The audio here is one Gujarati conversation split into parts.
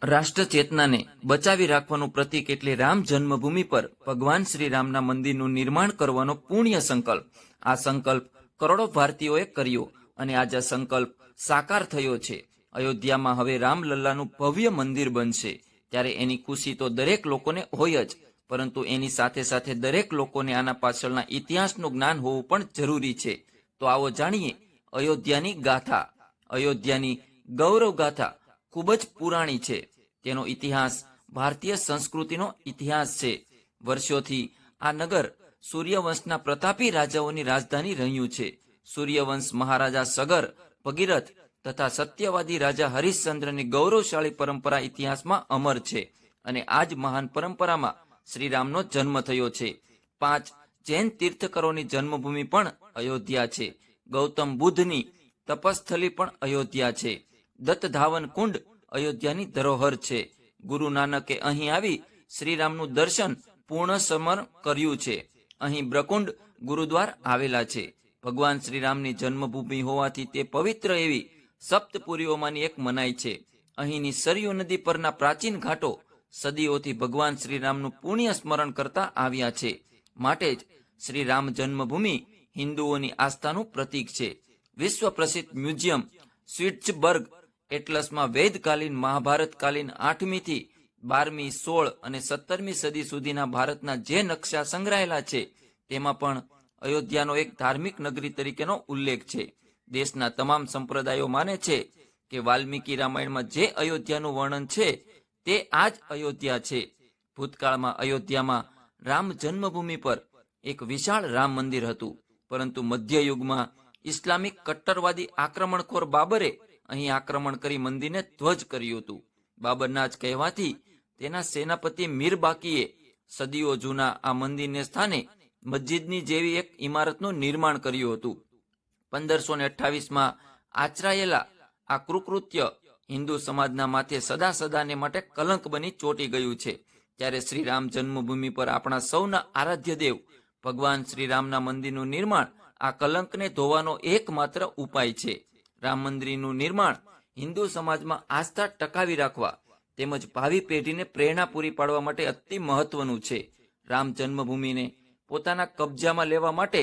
રાષ્ટ્ર ચેતનાને બચાવી રાખવાનું પ્રતીક એટલે રામ જન્મભૂમિ પર ભગવાન શ્રી રામના મંદિરનું નિર્માણ કરવાનો પુણ્ય સંકલ્પ. આ સંકલ્પ કરોડો ભારતીયોએ કર્યો અને આજે આ સંકલ્પ સાકાર થયો છે. અયોધ્યામાં હવે રામલલ્લાનું ભવ્ય મંદિર બનશે. ત્યારે એની ખુશી તો દરેક લોકોને હોય જ, પરંતુ એની સાથે સાથે દરેક લોકોને આના પાછળના ઇતિહાસનું જ્ઞાન હોવું પણ જરૂરી છે. તો આવો જાણીએ અયોધ્યાની ગાથા. અયોધ્યાની ગૌરવ ગાથા ખૂબ જ પુરાણી છે. તેનો ઇતિહાસ ભારતીય સંસ્કૃતિનો ઇતિહાસ છે. વર્ષોથી આ નગર સૂર્યવંશના પ્રતાપી રાજાઓની રાજધાની રહ્યું છે. સૂર્યવંશ મહારાજા સગર, ભગીરથ તથા સત્યવાદી રાજા હરિશ્ચંદ્રની ગૌરવશાળી પરંપરા ઇતિહાસમાં અમર છે. અને આ જ મહાન પરંપરામાં શ્રીરામનો જન્મ થયો છે. 5 જૈન તીર્થકરોની જન્મભૂમિ પણ અયોધ્યા છે. ગૌતમ બુદ્ધની તપસ્થલી પણ અયોધ્યા છે. દત્તધાવન કુંડ અયોધ્યાની ધરોહર છે. ગુરુ નાનકે અહીં આવી શ્રીરામનું દર્શન પૂર્ણ સમર કર્યું છે. અહીં બ્રકુંડ ગુરુદ્વાર આવેલા છે. ભગવાન શ્રીરામની જન્મભૂમિ હોવાથી તે પવિત્ર એવી સપ્તપુરીઓમાંની એક મનાય છે. અહીંની સરયુ નદી પરના પ્રાચીન ઘાટો સદીઓથી ભગવાન શ્રીરામનું પુણ્ય સ્મરણ કરતા આવ્યા છે. માટે જ શ્રીરામ જન્મભૂમિ હિન્દુઓની આસ્થાનું પ્રતીક છે. વિશ્વ પ્રસિદ્ધ મ્યુઝિયમ સ્વિટ્ઝબર્ગ એટલસમાં વેદકાલીન, મહાભારતકાલીન 8મી થી 12મી, 16 અને 17મી સદી સુધીના ભારતના જે નકશા સંગ્રહાયેલા છે તેમાં પણ અયોધ્યાનો એક ધાર્મિક નગરી તરીકેનો ઉલ્લેખ છે. દેશના તમામ સંપ્રદાયો માને છે કે વાલ્મીકી રામાયણમાં જે અયોધ્યાનું વર્ણન છે તે આ જ અયોધ્યા છે. ભૂતકાળમાં અયોધ્યામાં રામ જન્મભૂમિ પર એક વિશાળ રામ મંદિર હતું, પરંતુ મધ્યયુગમાં ઇસ્લામિક કટ્ટરવાદી આક્રમણખોર બાબરે અહીં આક્રમણ કરી મંદિરને ધ્વજ કર્યું હતું. બાબરના જ કહેવાથી તેના સેનાપતિ મીર બાકીએ સદીઓ જૂના આ મંદિરને સ્થાને મસ્જિદની જેવી એક ઇમારતનું નિર્માણ કર્યું હતું. 1528માં આચરાયેલા આ કૃકૃત્ય હિન્દુ સમાજના માથે સદા સદાને માટે કલંક બની ચોંટી ગયું છે. ત્યારે શ્રીરામ જન્મભૂમિ પર આપણા સૌના આરાધ્ય દેવ ભગવાન શ્રીરામના મંદિરનું નિર્માણ આ કલંકને ધોવાનો એકમાત્ર ઉપાય છે. રામ મંદિરનું નિર્માણ હિન્દુ સમાજમાં આસ્થા ટકાવી રાખવા તેમજ ભાવિ પેઢીને પ્રેરણા પૂરી પાડવા માટે અતિ મહત્વનું છે. રામ જન્મભૂમિને પોતાના કબજામાં લેવા માટે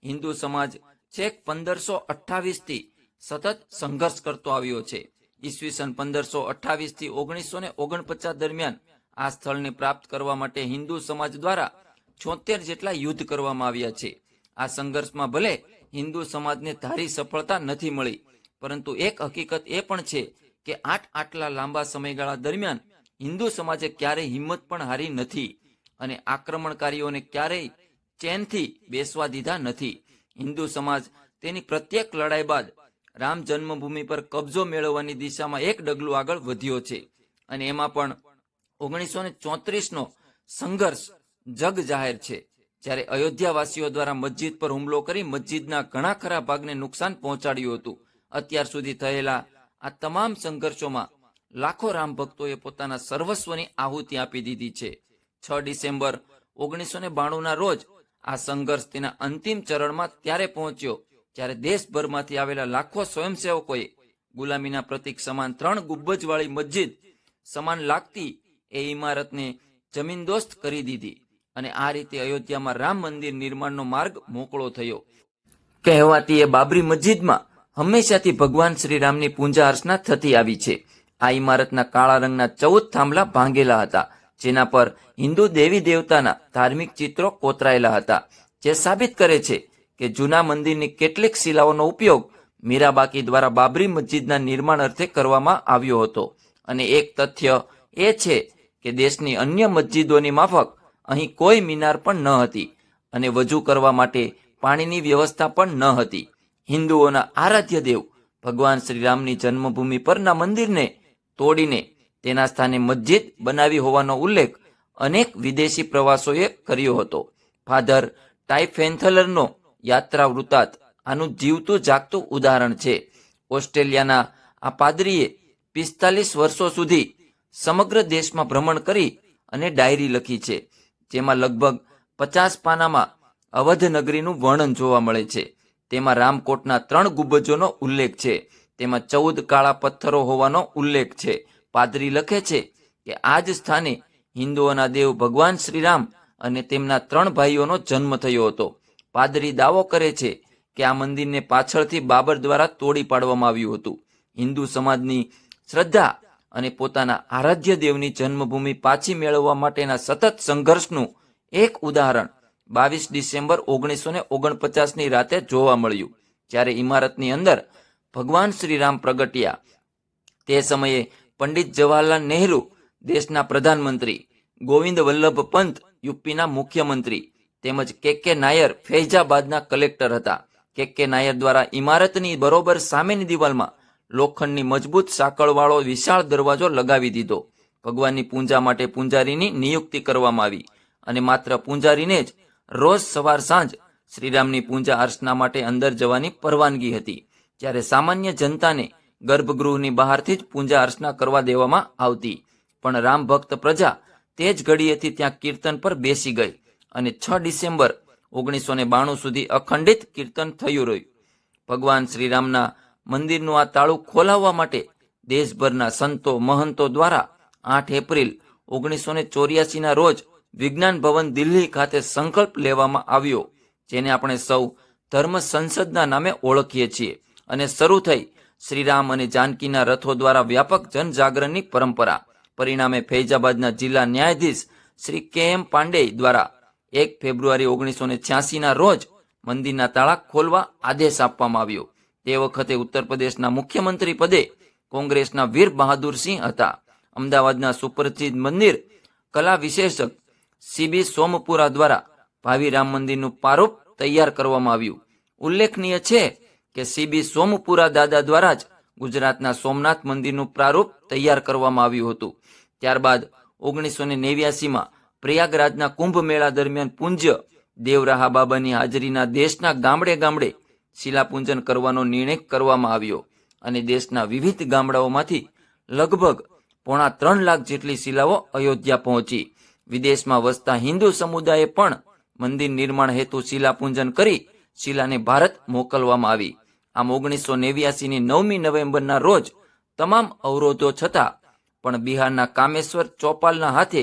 હિન્દુ સમાજ છેક 1528થી સતત સંઘર્ષ કરતો આવ્યો છે. ઈસવીસન 1528થી 1949 દરમિયાન આ સ્થળને પ્રાપ્ત કરવા માટે હિન્દુ સમાજ દ્વારા 76 જેટલા યુદ્ધ કરવામાં આવ્યા છે. આ સંઘર્ષમાં ભલે હિન્દુ સમાજને ધારી સફળતા નથી મળી, પરંતુ એક હકીકત એ પણ છે કે આટલા લાંબા સમયગાળા દરમિયાન હિન્દુ સમાજે ક્યારેય હિંમત પણ હારી નથી અને આક્રમણકારીઓને ક્યારેય ચેનથી બેસવા દીધા નથી. હિન્દુ સમાજ તેની પ્રત્યેક લડાઈ બાદ રામ જન્મભૂમિ પર કબજો મેળવવાની દિશામાં એક ડગલું આગળ વધ્યો છે. અને એમાં પણ 1934નો સંઘર્ષ જગ જાહેર છે, જ્યારે અયોધ્યાવાસીઓ દ્વારા મસ્જિદ પર હુમલો કરી મસ્જિદના ઘણા ખરા ભાગને નુકસાન પહોંચાડ્યું હતું. અત્યાર સુધી થયેલા આ તમામ સંઘર્ષોમાં લાખો રામ ભક્તોએ પોતાના સર્વસ્વની આહુતિ આપી દીધી છે. 6 ડિસેમ્બર 1992ના રોજ આ સંઘર્ષ તેના અંતિમ ચરણમાં ત્યારે પહોંચ્યો જ્યારે દેશભરમાંથી આવેલા લાખો સ્વયંસેવકોએ ગુલામીના પ્રતીક સમાન 3 ગુંબજવાળી મસ્જિદ સમાન લાગતી એ ઇમારતને જમીનદોસ્ત કરી દીધી અને આ રીતે અયોધ્યામાં રામ મંદિર નિર્માણનો માર્ગ મોકળો થયો. કહેવાતી એ બાબરી મસ્જિદમાં હંમેશાથી ભગવાન શ્રીરામની પૂજા અર્ચના થતી આવી છે. આ ઇમારતના કાળા રંગના 14 થાંભલા ભાંગેલા હતા, જેના પર હિન્દુ દેવી દેવતાના ધાર્મિક ચિત્રો કોતરાયેલા હતા, જે સાબિત કરે છે કે જૂના મંદિરની કેટલીક શિલાઓનો ઉપયોગ મીરાબાકી દ્વારા બાબરી મસ્જિદના નિર્માણ અર્થે કરવામાં આવ્યો હતો. અને એક તથ્ય એ છે કે દેશની અન્ય મસ્જિદોની માફક અહીં કોઈ મિનાર પણ ન હતી અને વજૂ કરવા માટે પાણીની વ્યવસ્થા પણ ન હતી. હિન્દુઓના આરાધ્ય દેવ ભગવાન શ્રીરામની જન્મભૂમિ પરના મંદિરને તોડીને તેના સ્થાને મસ્જિદ બનાવી હોવાનો ઉલ્લેખ અનેક વિદેશી પ્રવાસોએ કર્યો હતો. ફાધર ટાઇફેન્થલરનો યાત્રા વૃત્તાંત આનું જીવતું જાગતું ઉદાહરણ છે. ઓસ્ટ્રેલિયાના આ પાદરીએ 45 વર્ષો સુધી સમગ્ર દેશમાં ભ્રમણ કરી અને ડાયરી લખી છે, જેમાં લગભગ 50 પાનામાં અવધ નગરીનું વર્ણન જોવા મળે છે. તેમાં રામકોટના 3 ગુંબજોનો ઉલ્લેખ છે. તેમાં 14 કાળા પથ્થરો હોવાનો ઉલ્લેખ છે. પાદરી લખે છે કે આ જ સ્થાને હિન્દુઓના દેવ ભગવાન શ્રીરામ અને તેમના 3 ભાઈઓનો જન્મ થયો હતો. પાદરી દાવો કરે છે કે આ મંદિરને પાછળથી બાબર દ્વારા તોડી પાડવામાં આવ્યું હતું. હિન્દુ સમાજની શ્રદ્ધા અને પોતાના આરાધ્ય દેવની જન્મભૂમિ પાછી મેળવવા માટેના સતત સંઘર્ષનું એક ઉદાહરણ 22 ડિસેમ્બર 1949ની રાતે જોવા મળ્યું, જ્યારે ઇમારતની અંદર ભગવાન શ્રીરામ પ્રગટ્યા. તે સમયે પંડિત જવાહરલાલ નહેરુ દેશના પ્રધાનમંત્રી, ગોવિંદ વલ્લભ પંત યુપીના મુખ્યમંત્રી તેમજ કે નાયર ફૈજાબાદના કલેક્ટર હતા. કે નાયર દ્વારા ઇમારતની બરોબર સામેની દિવાલમાં લોખંડની મજબૂત સાંકળવાળો વિશાળ દરવાજો લગાવી દીધો. ભગવાનની પૂજા માટે પૂંજારીની નિયુક્તિ કરવામાં આવી અને માત્ર પૂંજારીને જ રોજ સવાર સાંજ શ્રીરામની પૂજા અર્ચના માટે અંદર જવાની પરવાનગી હતી, જ્યારે સામાન્ય જનતાને ગર્ભગૃહની બહારથી જ પૂજા અર્ચના કરવા દેવામાં આવતી. પણ રામ ભક્ત પ્રજા તે જ ઘડીએથી ત્યાં કીર્તન પર બેસી ગઈ અને 6 ડિસેમ્બર 1992 સુધી અખંડિત કીર્તન થયું રહ્યું. ભગવાન શ્રીરામના મંદિરનું આ તાળું ખોલાવવા માટે દેશભરના સંતો મહંતો દ્વારા 8 એપ્રિલ 1984ના રોજ વિજ્ઞાન ભવન દિલ્હી ખાતે સંકલ્પ લેવામાં આવ્યો, જેને આપણે સૌ ધર્મ સંસદના નામે ઓળખીએ છીએ, અને શરૂ થઈ શ્રીરામ અને જાનકીના રથો દ્વારા વ્યાપક જનજાગરણની પરંપરા. પરિણામે ફૈજાબાદના જિલ્લા ન્યાયાધીશ શ્રી કે પાંડે દ્વારા 1 ફેબ્રુઆરી 1986ના રોજ મંદિરના તાળા ખોલવા આદેશ આપવામાં આવ્યો. તે વખતે ઉત્તર પ્રદેશના મુખ્યમંત્રી પદે કોંગ્રેસના વીર બહાદુરસિંહ હતા. અમદાવાદના સુપ્રસિદ્ધ મંદિર કલા વિશેષક સીબી સોમપુરા દ્વારા ભાવિ રામ મંદિરનું પ્રારૂપ તૈયાર કરવામાં આવ્યું. ઉલ્લેખનીય છે કે સીબી સોમપુરા દાદા દ્વારા જ ગુજરાતના સોમનાથ મંદિરનું પ્રારૂપ તૈયાર કરવામાં આવ્યું હતું. ત્યારબાદ 1989માં પ્રયાગરાજના કુંભ મેળા દરમિયાન પૂજ્ય દેવરાહા બાબાની હાજરીના દેશના ગામડે ગામડે શિલાપૂજન કરવાનો નિર્ણય કરવામાં આવ્યો અને દેશના વિવિધ ગામડાઓમાંથી લગભગ 3.25 લાખ જેટલી શિલાઓ અયોધ્યા પહોંચી. વિદેશમાં વસતા હિન્દુ સમુદાયે પણ મંદિર નિર્માણ હેતુ શિલાપૂજન કરી શિલાને ભારત મોકલવામાં આવી. આમ 1989ની 9મી નવેમ્બરના રોજ તમામ અવરોધો છતાં પણ બિહારના કામેશ્વર ચોપાલના હાથે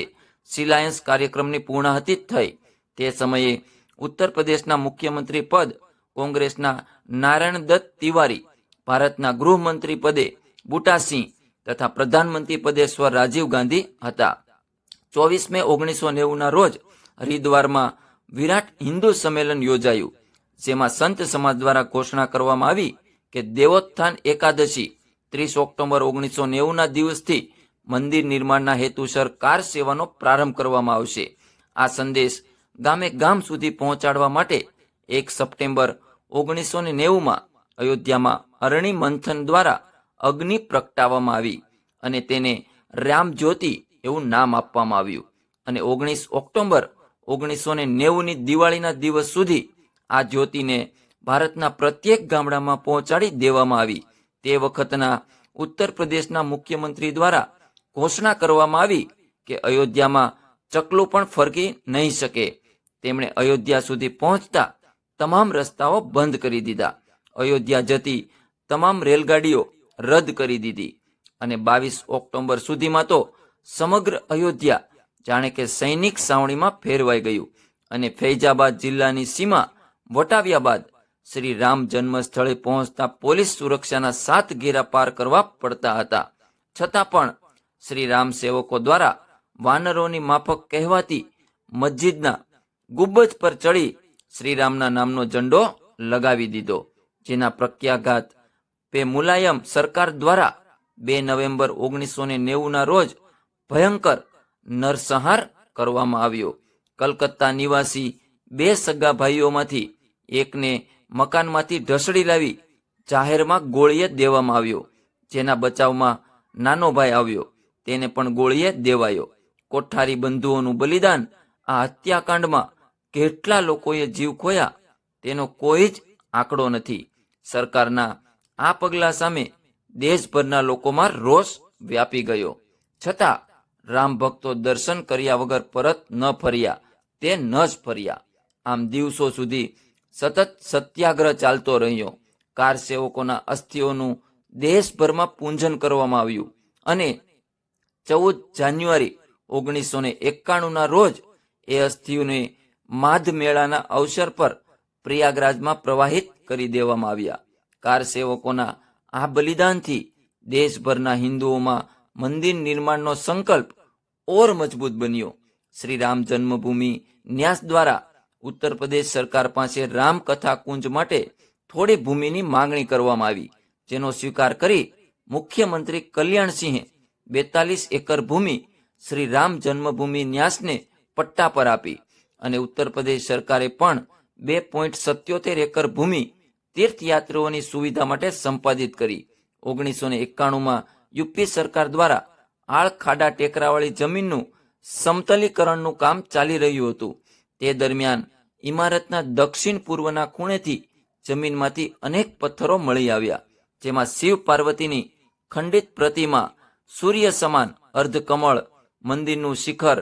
શિલાન્યાસ કાર્યક્રમની પૂર્ણાહુતિ થઈ. તે સમયે ઉત્તર પ્રદેશના મુખ્યમંત્રી પદ કોંગ્રેસના નારાયણ દત્ત તિવારી, ભારતના ગૃહમંત્રી પદે બુટાસિંહ તથા પ્રધાનમંત્રી પદે સ્વ રાજીવ ગાંધી હતા. 24 મે 1990ના રોજ હરિદ્વારમાં વિરાટ હિન્દુ સંમેલન યોજાયું, જેમાં સંત સમાજ દ્વારા ઘોષણા કરવામાં આવી કે દેવોત્થાન એકાદશી 30 ઓક્ટોબર 1990ના દિવસથી મંદિર નિર્માણના હેતુસર કાર સેવાનો પ્રારંભ કરવામાં આવશે. આ સંદેશ ગામે ગામ સુધી પહોંચાડવા માટે 1 સપ્ટેમ્બર 1990માં અયોધ્યામાં અરણી મંથન દ્વારા અગ્નિ પ્રગટાવવામાં આવી અને તેને રામ જ્યોતિ એવું નામ આપવામાં આવ્યું અને 19 ઓક્ટોબર 1990ની દિવાળીના દિવસ સુધી આ જ્યોતિને ભારતના પ્રત્યેક ગામડામાં પહોંચાડી દેવામાં આવી. તે વખતના ઉત્તર પ્રદેશના મુખ્યમંત્રી દ્વારા ઘોષણા કરવામાં આવી કે અયોધ્યામાં ચકલું પણ ફરકી નહીં શકે. તેમણે અયોધ્યા સુધી પહોંચતા તમામ રસ્તાઓ બંધ કરી દીધા, અયોધ્યા જતી તમામ રેલગાડીઓ રદ કરી દીધી અને 22 ઓક્ટોબર સુધીમાં તો સમગ્ર અયોધ્યા જાણે કે સૈનિક છાવણીમાં ફેરવાઈ ગયું અને ફૈજાબાદ જિલ્લાની સીમા વટાવ્યા બાદ શ્રી રામ જન્મ સ્થળે પહોંચતા પોલીસ સુરક્ષાના 7 ઘેરા પાર કરવા પડતા હતા. છતાં પણ શ્રી રામ સેવકો દ્વારા વાનરોની માફક કહેવાતી મસ્જિદના ગુંબજ પર ચડી શ્રીરામના નામનો ઝંડો લગાવી દીધો, જેના પ્રત્યાઘાત પે મુલાયમ સરકાર દ્વારા 2 નવેમ્બર 1990ના રોજ ભયંકર નરસંહાર કરવામાં આવ્યો. કલકત્તા નિવાસી 2 સગા ભાઈઓમાંથી એકને મકાનમાંથી ઢસડી લાવી જાહેરમાં ગોળીએ દેવામાં આવ્યો, જેના બચાવમાં નાનો ભાઈ આવ્યો, તેને પણ ગોળીએ દેવાયો. કોઠારી બંધુઓનું બલિદાન, આ હત્યાકાંડમાં કેટલા લોકોએ જીવ ખોયા તેનો કોઈ જ આંકડો નથી. સરકારના આ પગલા સામે દેશભરના લોકોમાં રોષ વ્યાપી ગયો, છતાં રામ ભક્તો દર્શન કર્યા વગર પરત ન ફર્યા, તે ન જ ફર્યા. આમ દિવસો સુધી સતત સત્યાગ્રહ ચાલતો રહ્યો. કાર સેવકોના અસ્થિઓનું દેશભરમાં પૂજન કરવામાં આવ્યું અને 14 જાન્યુઆરી 1991ના રોજ એ અસ્થિઓને માધ મેળાના અવસર પર પ્રયાગરાજમાં પ્રવાહિત કરી દેવામાં આવ્યા. કાર સેવકોના આ બલિદાનથી દેશભરના હિન્દુઓમાં મંદિર નિર્માણનો સંકલ્પ ઓર મજબૂત બન્યો. શ્રી રામ જન્મભૂમિ ન્યાસ દ્વારા ઉત્તર પ્રદેશ સરકાર પાસે રામકથા કુંજ માટે થોડી ભૂમિની માંગણી કરવામાં આવી, જેનો સ્વીકાર કરી મુખ્યમંત્રી કલ્યાણસિંહે 42 એકર ભૂમિ શ્રી રામ જન્મભૂમિ ન્યાસને પટ્ટા પર આપી અને ઉત્તર પ્રદેશ સરકારે પણ 2.77 એકર ભૂમિ તીર્થયાત્રીઓની સુવિધા માટે સંપાદિત કરી. 1991માં યુપી સરકાર દ્વારા આળ ખાડા ટેકરાવાળી જમીનનું સમતલીકરણનું કામ ચાલી રહ્યું હતું. તે દરમિયાન ઇમારતના દક્ષિણ પૂર્વના ખૂણેથી જમીનમાંથી અનેક પથ્થરો મળી આવ્યા, જેમાં શિવ પાર્વતીની ખંડિત પ્રતિમા, સૂર્ય સમાન અર્ધકમળ, મંદિરનું શિખર,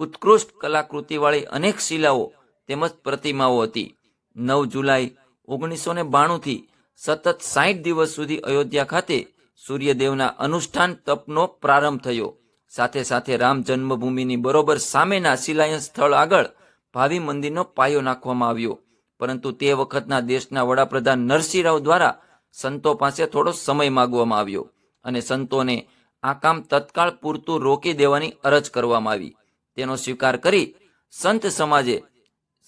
ઉત્કૃષ્ટ કલાકૃતિવાળી અનેક શિલાઓ તેમજ પ્રતિમાઓ હતી. 9 જુલાઈ 1992થી સતત 60 દિવસ સુધી અયોધ્યા ખાતે સૂર્યદેવના અનુષ્ઠાન તપનો પ્રારંભ થયો. સાથે સાથે રામ જન્મભૂમિની બરોબર સામેના શિલાયત સ્થળ આગળ ભાવિ મંદિરનો પાયો નાખવામાં આવ્યો. પરંતુ તે વખતના દેશના વડાપ્રધાન નરસિંહ રાવ દ્વારા સંતો પાસે થોડો સમય માંગવામાં આવ્યો અને સંતોને આ કામ તત્કાળ પૂરતું રોકી દેવાની અરજ કરવામાં આવી. તેનો સ્વીકાર કરી સંત સમાજે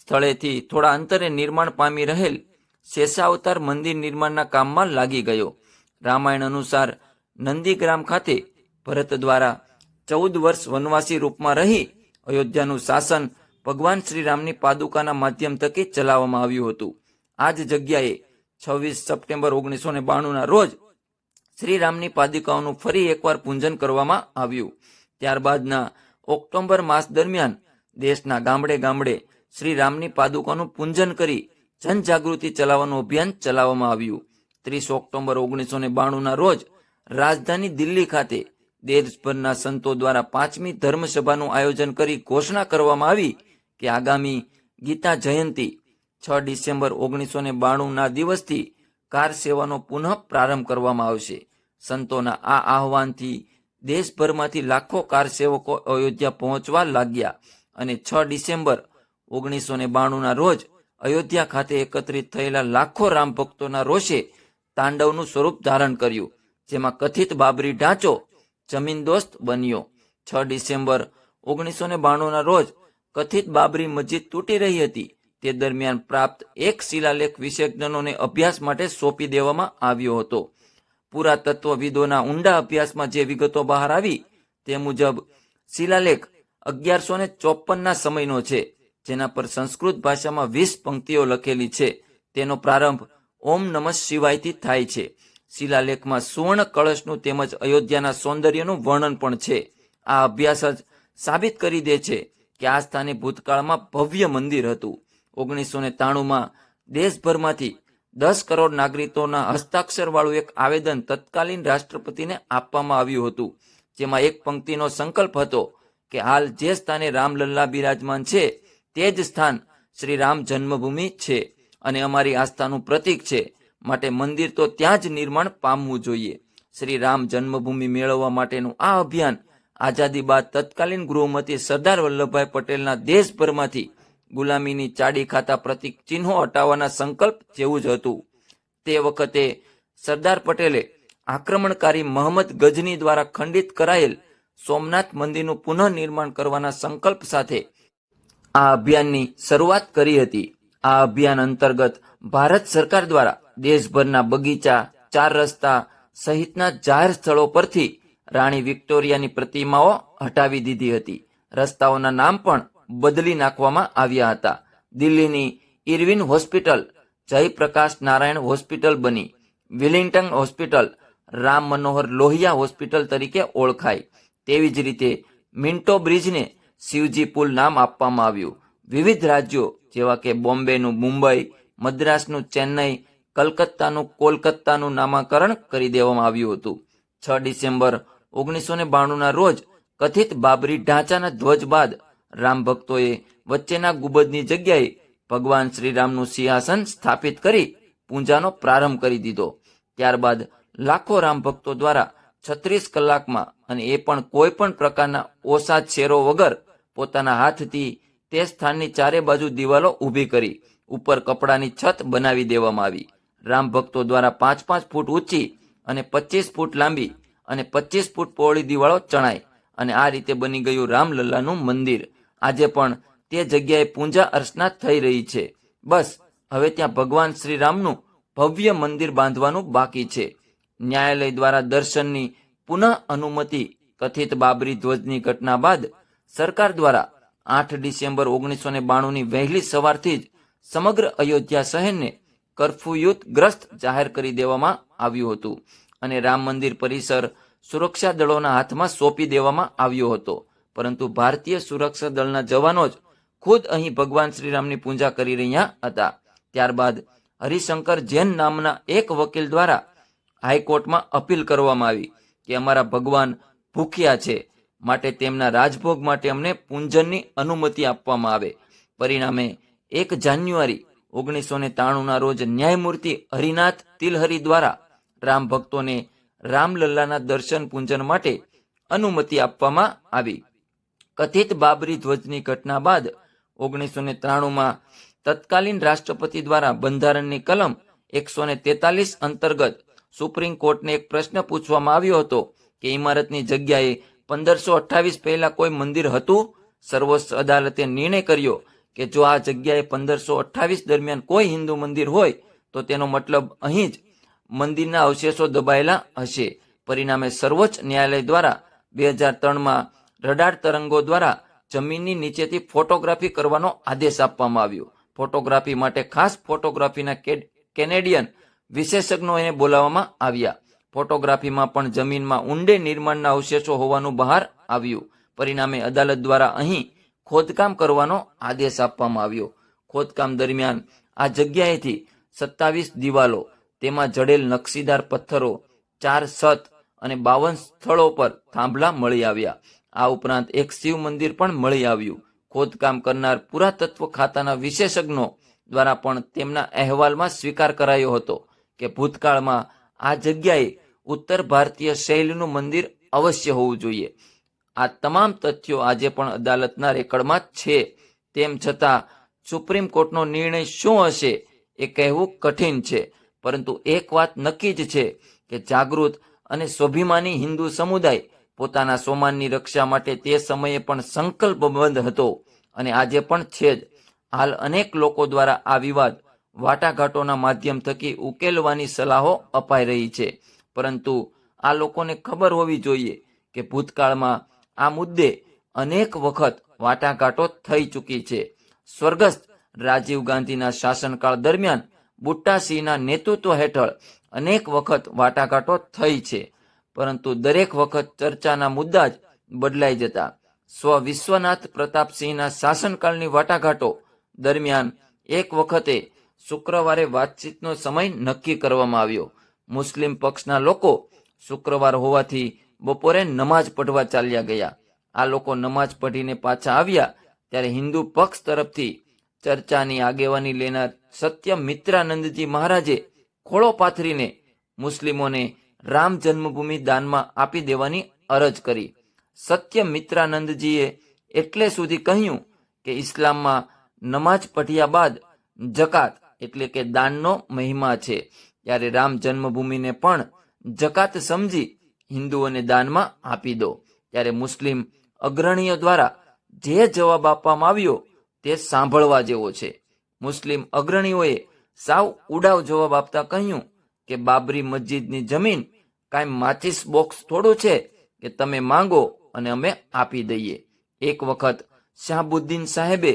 સ્થળેથી થોડા અંતરે નિર્માણ પામી રહેલ શેષાવતાર મંદિર નિર્માણના કામમાં લાગી ગયો. રામાયણ અનુસાર નંદીગ્રામ ખાતે ભરત દ્વારા 14 વર્ષ વનવાસી રૂપમાં રહી અયોધ્યાનું શાસન ભગવાન શ્રીરામની પાદુકાના માધ્યમ થકી ચલાવવામાં આવ્યું હતું. આ જ જગ્યાએ 26 સપ્ટેમ્બર 1992ના રોજ શ્રીરામની પાદુકાઓનું ફરી એકવાર પૂજન કરવામાં આવ્યું. ત્યારબાદના ઓક્ટોબર માસ દરમિયાન દેશના ગામડે ગામડે શ્રીરામની પાદુકાનું પૂજન કરી જનજાગૃતિ ચલાવવાનું અભિયાન ચલાવવામાં આવ્યું. 30 ઓક્ટોબર 1992ના રોજ રાજધાની દિલ્હી ખાતે દેશભરના સંતો દ્વારા 5મી ધર્મસભાનું આયોજન કરી ઘોષણા કરવામાં આવી કે આગામી ગીતા જયંતિ 6 ડિસેમ્બર 1992ના દિવસથી કાર સેવાનો પુનઃ પ્રારંભ કરવામાં આવશે. સંતોના આ આહવાનથી દેશભરમાંથી લાખો કાર સેવકો અયોધ્યા પહોંચવા લાગ્યા અને 6 ડિસેમ્બર 1992ના રોજ અયોધ્યા ખાતે એકત્રિત થયેલા લાખો રામ ભક્તોના રોષે તાંડવનું સ્વરૂપ ધારણ કર્યું, જેમાં કથિત બાબરી ઢાંચો જમીનદોસ્ત બન્યો. 6 ડિસેમ્બર 1992ના રોજ કથિત બાબરી મસ્જિદ તૂટી રહી હતી. તે દરમિયાન પ્રાપ્ત એક શિલાલેખ વિશેષજ્ઞોને અભ્યાસ માટે સોંપી દેવામાં આવ્યો હતો. પુરાતત્વવિદોના ઊંડા અભ્યાસમાં જે વિગતો બહાર આવી તે મુજબ શિલાલેખ 1154ના સમયનો છે, જેના પર સંસ્કૃત ભાષામાં 20 પંક્તિઓ લખેલી છે. તેનો પ્રારંભ ઓમ નમઃ શિવાયથી થાય છે. શિલાલેખમાં સુવર્ણ કળશનું તેમજ અયોધ્યાના સૌંદર્યનું વર્ણન પણ છે. આ અભ્યાસ જ સાબિત કરી દે છે કે આ સ્થાને ભૂતકાળમાં ભવ્ય મંદિર હતું. 1993માં દેશભરમાંથી 10 કરોડ નાગરિકોના હસ્તાક્ષરવાળું એક આવેદન તત્કાલીન રાષ્ટ્રપતિને આપવામાં આવ્યું હતું, જેમાં એક પંક્તિનો સંકલ્પ હતો કે હાલ જે સ્થાને રામલલ્લા બિરાજમાન છે તે જ સ્થાન શ્રી રામ જન્મભૂમિ છે અને અમારી આસ્થાનું પ્રતીક છે, માટે મંદિર તો ત્યાં જ નિર્માણ પામવું જોઈએ. શ્રી રામ જન્મભૂમિ મેળવવા માટેનું આ અભિયાન આઝાદી બાદ તત્કાલીન ગૃહમંત્રી સરદાર વલ્લભભાઈ પટેલના દેશભરમાંથી ગુલામીની ચાડી ખાતા પ્રતીક ચિહ્નો હટાવવાના સંકલ્પ જેવું જ હતું. તે વખતે સરદાર પટેલે આક્રમણકારી મહંમદ ગજની દ્વારા ખંડિત કરાયેલ સોમનાથ મંદિરનું પુનઃનિર્માણ કરવાના સંકલ્પ સાથે આ અભિયાનની શરૂઆત કરી હતી. આ અભિયાન અંતર્ગત ભારત સરકાર દ્વારા દેશભરના બગીચા, 4 રસ્તા સહિતના જાહેર સ્થળો પરથી રાણી વિક્ટોરિયાની પ્રતિમાઓ હટાવી દીધી હતી. રસ્તાઓના નામ પણ બદલી નાખવામાં આવ્યા હતા. દિલ્હીની Irwin hospital Jayaprakash Narayan hospital બની. Willingdon hospital Ram Manohar Lohia hospital તરીકે ઓળખાય. તેવી જ રીતે મિન્ટો બ્રિજને શિવજી પુલ નામ આપવામાં આવ્યું. વિવિધ રાજ્યો જેવા કે બોમ્બેનું મુંબઈ, મદ્રાસનું ચેન્નઈ, કલકત્તાનું કોલકાતાનું નામાકરણ કરી દેવામાં આવ્યું હતું. 6 ડિસેમ્બર 1992ના રોજ કથિત બાબરી ઢાંચાના ધ્વજ બાદ રામ ભક્તોએ વચ્ચેના ગુંબજની જગ્યાએ ભગવાન શ્રીરામનું સિંહાસન સ્થાપિત કરી પૂજાનો પ્રારંભ કરી દીધો. ત્યારબાદ લાખો રામ ભક્તો દ્વારા 36 કલાકમાં અને એ પણ કોઈ પણ પ્રકારના ઓછા છેરો વગર પોતાના હાથથી તે સ્થાનની ચારે બાજુ દિવાલો ઊભી કરી ઉપર કપડાની છત બનાવી દેવામાં આવી. રામ ભક્તો દ્વારા 5-5 ફૂટ ઊંચી અને 25 ફૂટ લાંબી અને 25 ફૂટ પહોળી દિવાળો ચણાઈ અને આ રીતે બની ગયું રામલલ્લાનું મંદિર. આજે પણ તે જગ્યાએ પૂજા અર્ચના થઈ રહી છે. બસ હવે ત્યાં ભગવાન શ્રી રામનું ભવ્ય મંદિર બાંધવાનું બાકી છે. ન્યાયાલય દ્વારા દર્શનની પુનઃ અનુમતિ કથિત બાબરી ધ્વજની ઘટના બાદ સરકાર દ્વારા 8 ડિસેમ્બર 1992ની વહેલી સવારથી જ સમગ્ર અયોધ્યા શહેરને કર્ફ્યુયુત ગ્રસ્ત જાહેર કરી દેવામાં આવ્યું હતું અને રામ મંદિર પરિસર સુરક્ષા દળોના હાથમાં સોંપી દેવામાં આવ્યો હતો. પરંતુ ભારતીય સુરક્ષા દળના જવાનો જ ખુદ અહીં ભગવાન શ્રીરામની પૂજા કરી રહ્યા હતા. ત્યારબાદ હરિશંકર જૈન નામના એક વકીલ દ્વારા હાઈકોર્ટમાં અપીલ કરવામાં આવી કે અમારા ભગવાન ભૂખ્યા છે, માટે તેમના રાજભોગ માટે અમને પૂજનની અનુમતિ આપવામાં આવે. પરિણામે 1 જાન્યુઆરી 1993ના રોજ ન્યાયમૂર્તિ હરિનાથ તિલહરી દ્વારા રામ ભક્તોને રામલલ્લાના દર્શન પૂજન માટે અનુમતિ આપવામાં આવી. કથિત બાબરી ધ્વજની ઘટના બાદ 1993માં તત્કાલીન રાષ્ટ્રપતિ દ્વારા બંધારણની કલમ 143 અંતર્ગત સુપ્રીમ કોર્ટને એક પ્રશ્ન પૂછવામાં આવ્યો હતો કે ઇમારતની જગ્યાએ 1528 પહેલા કોઈ મંદિર હતું? સર્વોચ્ચ અદાલતે નિર્ણય કર્યો કે જો આ જગ્યાએ 1528 દરમિયાન કોઈ હિન્દુ મંદિર હોય તો તેનો મતલબ અહીં જ મંદિરના અવશેષો દબાયેલા હશે. પરિણામે સર્વોચ્ચ ન્યાયાલય દ્વારા 2003માં રડાર તરંગો દ્વારા જમીનની નીચેથી ફોટોગ્રાફી કરવાનો આદેશ આપવામાં આવ્યો. ફોટોગ્રાફી માટે ખાસ ફોટોગ્રાફીના કેનેડિયન વિશેષજ્ઞોને બોલાવવામાં આવ્યા. ફોટોગ્રાફીમાં પણ જમીનમાં ઊંડે નિર્માણના અવશેષો હોવાનું બહાર આવ્યું. પરિણામે અદાલત દ્વારા અહીં ખોદકામ કરવાનો આદેશ આપવામાં આવ્યો. ખોદકામ દરમિયાન આ જગ્યાએથી 27 દિવાલો, તેમાં જડેલ નકશીદાર પથ્થરો, 4 છત અને 52 સ્થળો પર થાંભલા મળી આવ્યા. આ ઉપરાંત એક શિવ મંદિર પણ મળી આવ્યું. ખોદકામ કરનાર પુરાતત્વ ખાતાના વિશેષજ્ઞો દ્વારા પણ તેમના અહેવાલમાં સ્વીકાર કરાયો હતો કે ભૂતકાળમાં આ જગ્યાએ ઉત્તર ભારતીય શૈલીનું મંદિર અવશ્ય હોવું જોઈએ. આ તમામ તથ્યો આજે પણ અદાલતના રેકર્ડમાં છે. તેમ છતાં સુપ્રીમ કોર્ટનો નિર્ણય શું હશે એ કહેવું કઠિન છે, પરંતુ એક વાત નક્કી જ છે કે જાગૃત અને સ્વાભિમાની હિન્દુ સમુદાય પોતાના સોમાનની રક્ષા માટે તે સમયે પણ સંકલ્પબદ્ધ હતો અને આજે પણ છે જ. હાલ અનેક લોકો દ્વારા આ વિવાદ વાટાઘાટોના માધ્યમ થકી ઉકેલવાની સલાહો અપાઈ રહી છે, પરંતુ આ લોકોને ખબર હોવી જોઈએ કે ભૂતકાળમાં આ મુદ્દે અનેક વખત વાટાઘાટો થઈ ચૂકી છે. સ્વર્ગસ્થ રાજીવ ગાંધીના શાસનકાળ દરમિયાન બુટ્ટા સિંહના નેતૃત્વ હેઠળ અનેક વખત વાટાઘાટો થઈ છે, પરંતુ દરેક વખત ચર્ચાના મુદ્દા જ બદલાઈ જતા. વિશ્વનાથ પ્રતાપસિંહના શાસનકાળની વાટાઘાટો દરમિયાન એક વખતે શુક્રવારે વાતચીતનો સમય નક્કી કરવામાં આવ્યો. મુસ્લિમ પક્ષના લોકો શુક્રવાર હોવાથી બપોરે નમાઝ પઢવા ચાલ્યા ગયા. આ લોકો નમાઝ પઢીને પાછા આવ્યા ત્યારે હિન્દુ પક્ષ તરફથી ચર્ચાની આગેવાની લેનાર સત્યમિત્રાનંદજી મહારાજે ખોળો પાથરીને મુસ્લિમોને રામ જન્મભૂમિ દાનમાં આપી દેવાની અરજ કરી. સત્યમિત્રાનંદજીએ એટલે સુધી કહ્યું કે ઇસ્લામમાં નમાઝ પઢ્યા બાદ જકાત એટલે કે દાનનો મહિમા છે, ત્યારે રામ જન્મભૂમિને પણ જકાત સમજી હિન્દુઓને દાનમાં આપી દો. ત્યારે મુસ્લિમ અગ્રણીઓ દ્વારા જે જવાબ આપવામાં આવ્યો તે સાંભળવા જેવો છે. મુસ્લિમ અગ્રણીઓએ સાવ ઉડાવ જવાબ આપતા કહ્યું કે બાબરી મસ્જિદની જમીન કાંઈ માચિસ બોક્સ થોડું છે કે તમે માંગો અને અમે આપી દઈએ. એક વખત શાહબુદ્દીન સાહેબે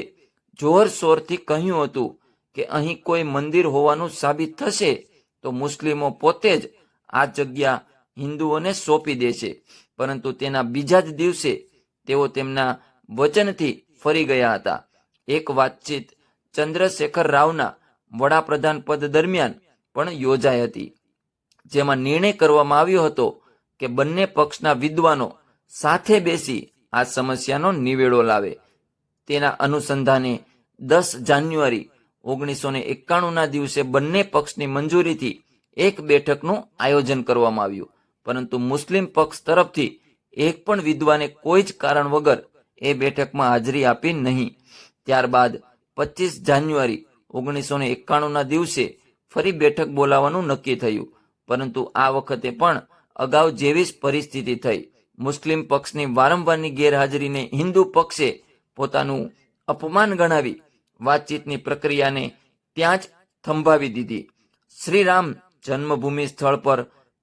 જોરશોરથી કહ્યું હતું કે અહીં કોઈ મંદિર હોવાનું સાબિત થશે તો મુસ્લિમો પોતે જ આ જગ્યા હિન્દુઓને સોંપી દેશે, પરંતુ તેના બીજા જ દિવસે તેઓ તેમના વચનથી ફરી ગયા હતા. એક વાતચીત ચંદ્રશેખર રાવના વડાપ્રધાન પદ દરમિયાન પણ યોજાઈ હતી, જેમાં નિર્ણય કરવામાં આવ્યો હતો કે બંને પક્ષના વિદ્વાનો સાથે બેસી આ સમસ્યાનો નિવેડો લાવે. તેના અનુસંધાને 10 જાન્યુઆરી 1991ના દિવસે બંને પક્ષની મંજૂરીથી એક બેઠકનું આયોજન કરવામાં આવ્યું, પરંતુ મુસ્લિમ પક્ષ તરફથી એક પણ વિદ્વાને કોઈ જ કારણ વગર એ બેઠકમાં હાજરી આપી નહીં. ત્યારબાદ 25 જાન્યુઆરી 1991ના દિવસે ફરી બેઠક બોલાવવાનું નક્કી થયું, પરંતુ આ વખતે પણ અગાઉ જેવી જ પરિસ્થિતિ થઈ. મુસ્લિમ પક્ષની વારંવારની ગેરહાજરીને હિન્દુ પક્ષે પોતાનું અપમાન ગણાવી વાતચીતની પ્રક્રિયાને ત્યાં જ થંભાવી દીધી. શ્રીરામ જન્મભૂમિ સ્થળ પર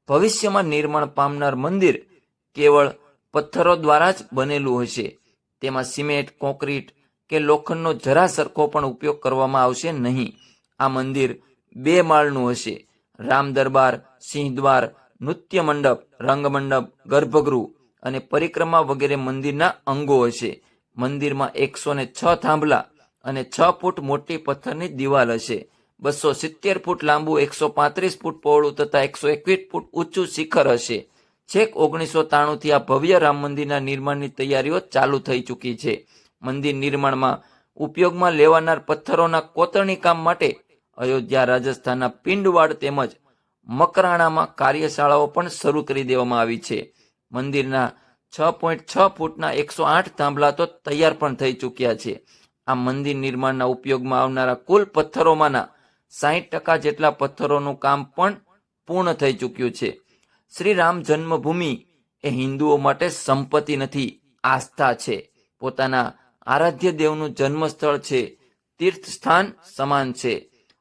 ભવિષ્યમાં નિર્માણ પામનાર મંદિર કેવળ પથ્થરો દ્વારા જ બનેલું હશે. તેમાં સિમેન્ટ, કોન્ક્રીટ કે લોખંડનો જરા સરખો પણ ઉપયોગ કરવામાં આવશે નહીં. આ મંદિર 2 માળનું હશે. રામ દરબાર, સિંહદ્વાર, નૃત્ય મંડપ, રંગમંડપ, ગર્ભગૃહ અને પરિક્રમા વગેરે મંદિરના અંગો હશે. મંદિરમાં 106 થાંભલા અને 6 ફૂટ મોટી પથ્થરની દિવાલ હશે. 270 ફૂટ લાંબુ, 135 ફૂટ પહોળું તથા 121 ફૂટ ઊંચું શિખર હશે. છેક 1993થી આ ભવ્ય રામ મંદિરના નિર્માણની તૈયારીઓ ચાલુ થઈ ચૂકી છે. મંદિર નિર્માણમાં ઉપયોગમાં લેવાનાર પથ્થરોના કોતરણી કામ માટે અયોધ્યા, રાજસ્થાનના પિંડવાડ તેમજ મકરાણામાં કાર્યશાળાઓ પણ શરૂ કરી દેવામાં આવી છે. મંદિરના 6.6 ફૂટના 108 થાંભલા તો તૈયાર પણ થઈ ચૂક્યા છે. આ મંદિર નિર્માણના ઉપયોગમાં આવનારા કુલ પથ્થરોમાંના 60% જેટલા પથ્થરોનું કામ પણ પૂર્ણ થઈ ચૂક્યું છે. શ્રી રામ જન્મભૂમિ એ હિન્દુઓ માટે સંપત્તિ નથી, આસ્થા છે. પોતાના આરાધ્ય દેવનું જન્મસ્થળ છે, તીર્થ સ્થાન સમાન છે.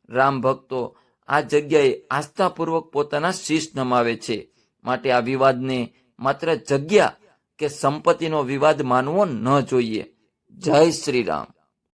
રામ ભક્તો આ જગ્યાએ આસ્થાપૂર્વક પોતાના શીશ નમાવે છે. માટે આ વિવાદને માત્ર જગ્યા કે સંપત્તિનો વિવાદ માનવો ન જોઈએ. જય શ્રી રામ.